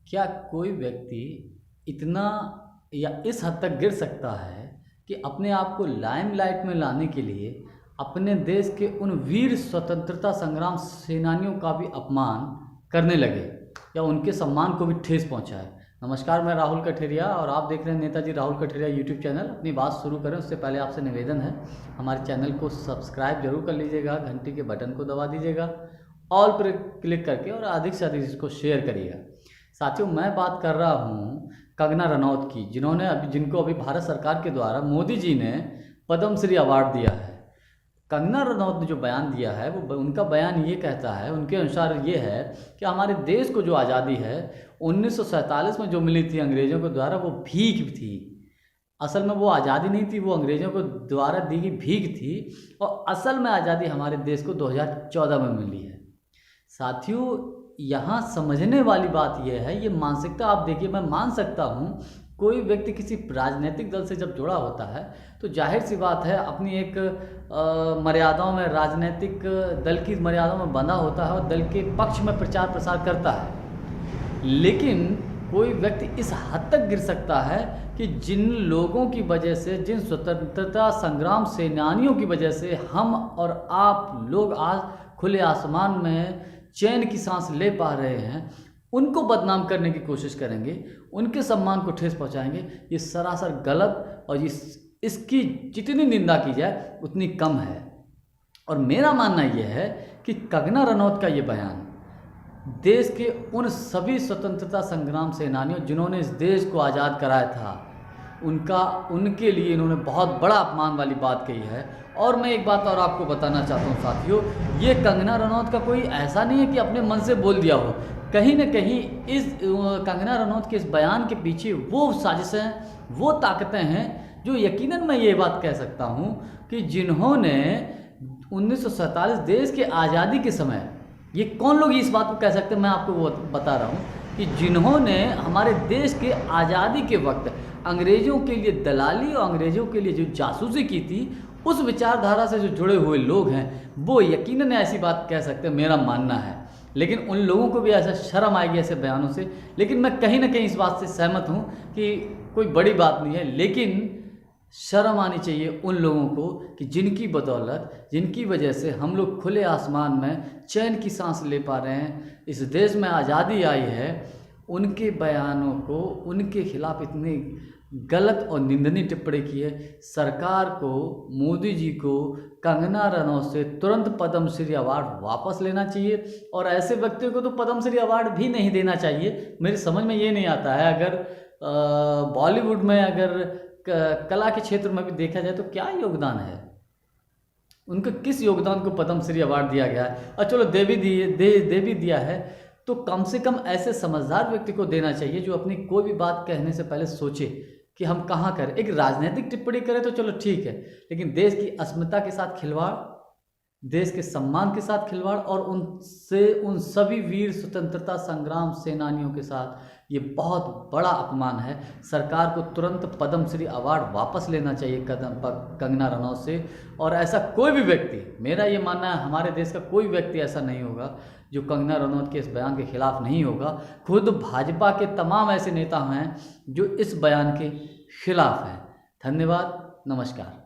क्या कोई व्यक्ति इतना या इस हद तक गिर सकता है कि अपने आप को लाइमलाइट में लाने के लिए अपने देश के उन वीर स्वतंत्रता संग्राम सेनानियों का भी अपमान करने लगे या उनके सम्मान को भी ठेस पहुंचाए? नमस्कार, मैं राहुल कठेरिया और आप देख रहे हैं नेताजी राहुल कठेरिया यूट्यूब चैनल। अपनी बात शुरू करें उससे पहले आपसे निवेदन है, हमारे चैनल को सब्सक्राइब जरूर कर लीजिएगा, घंटी के बटन को दबा दीजिएगा, ऑल पर क्लिक करके और अधिक से अधिक इसको शेयर करिएगा। साथियों, मैं बात कर रहा हूँ कंगना रनौत की, जिनको अभी भारत सरकार के द्वारा मोदी जी ने पद्म श्री अवार्ड दिया है। कंगना रनौत ने जो बयान दिया है वो उनका बयान ये कहता है, उनके अनुसार ये है कि हमारे देश को जो आज़ादी है 1947 में जो मिली थी अंग्रेज़ों के द्वारा, वो भीख थी। असल में वो आज़ादी नहीं थी, वो अंग्रेज़ों को द्वारा दी गई भीख थी और असल में आज़ादी हमारे देश को 2014 में मिली है। साथियों, यहाँ समझने वाली बात यह है, ये मानसिकता आप देखिए, मैं मान सकता हूँ कोई व्यक्ति किसी राजनीतिक दल से जब जुड़ा होता है तो जाहिर सी बात है अपनी एक मर्यादाओं में, राजनीतिक दल की मर्यादाओं में बंधा होता है और दल के पक्ष में प्रचार प्रसार करता है। लेकिन कोई व्यक्ति इस हद तक गिर सकता है कि जिन लोगों की वजह से, जिन स्वतंत्रता संग्राम सेनानियों की वजह से हम और आप लोग आज खुले आसमान में चैन की सांस ले पा रहे हैं, उनको बदनाम करने की कोशिश करेंगे, उनके सम्मान को ठेस पहुंचाएंगे, ये सरासर गलत और इसकी जितनी निंदा की जाए उतनी कम है। और मेरा मानना यह है कि कंगना रनौत का ये बयान देश के उन सभी स्वतंत्रता संग्राम सेनानियों जिन्होंने इस देश को आज़ाद कराया था, उनके लिए इन्होंने बहुत बड़ा अपमान वाली बात कही है। और मैं एक बात और आपको बताना चाहता हूँ साथियों, ये कंगना रनौत का कोई ऐसा नहीं है कि अपने मन से बोल दिया हो। कहीं ना कहीं इस कंगना रनौत के इस बयान के पीछे वो साजिशें, वो ताकतें हैं जो यकीनन मैं ये बात कह सकता हूँ कि जिन्होंने 1947 देश के आज़ादी के समय, ये कौन लोग इस बात को कह सकते हैं, मैं आपको वो बता रहा हूँ कि जिन्होंने हमारे देश के आज़ादी के वक्त अंग्रेज़ों के लिए दलाली और अंग्रेज़ों के लिए जो जासूसी की थी, उस विचारधारा से जो जुड़े हुए लोग हैं वो यकीनन ऐसी बात कह सकते हैं, मेरा मानना है। लेकिन उन लोगों को भी ऐसा शर्म आएगी ऐसे बयानों से। लेकिन मैं कहीं ना कहीं इस बात से सहमत हूँ कि कोई बड़ी बात नहीं है, लेकिन शर्म आनी चाहिए उन लोगों को कि जिनकी बदौलत, जिनकी वजह से हम लोग खुले आसमान में चैन की सांस ले पा रहे हैं, इस देश में आज़ादी आई है, उनके बयानों को, उनके खिलाफ इतनी गलत और निंदनीय टिप्पणी की है। सरकार को, मोदी जी को कंगना रनौत से तुरंत पद्म श्री अवार्ड वापस लेना चाहिए और ऐसे व्यक्तियों को तो पद्म श्री अवार्ड भी नहीं देना चाहिए। मेरी समझ में ये नहीं आता है, अगर बॉलीवुड में, अगर कला के क्षेत्र में भी देखा जाए तो क्या योगदान है उनके, किस योगदान को पद्म श्री अवार्ड दिया गया है? और चलो दे भी दिया है तो कम से कम ऐसे समझदार व्यक्ति को देना चाहिए जो अपनी कोई भी बात कहने से पहले सोचे कि हम कहाँ करें। एक राजनीतिक टिप्पणी करें तो चलो ठीक है, लेकिन देश की अस्मिता के साथ खिलवाड़, देश के सम्मान के साथ खिलवाड़ और उन सभी वीर स्वतंत्रता संग्राम सेनानियों के साथ ये बहुत बड़ा अपमान है। सरकार को तुरंत पद्म श्री अवार्ड वापस लेना चाहिए कंगना रनौत से। और ऐसा कोई भी व्यक्ति, मेरा ये मानना है हमारे देश का कोई व्यक्ति ऐसा नहीं होगा जो कंगना रनौत के इस बयान के खिलाफ नहीं होगा। खुद भाजपा के तमाम ऐसे नेता हैं जो इस बयान के खिलाफ हैं। धन्यवाद, नमस्कार।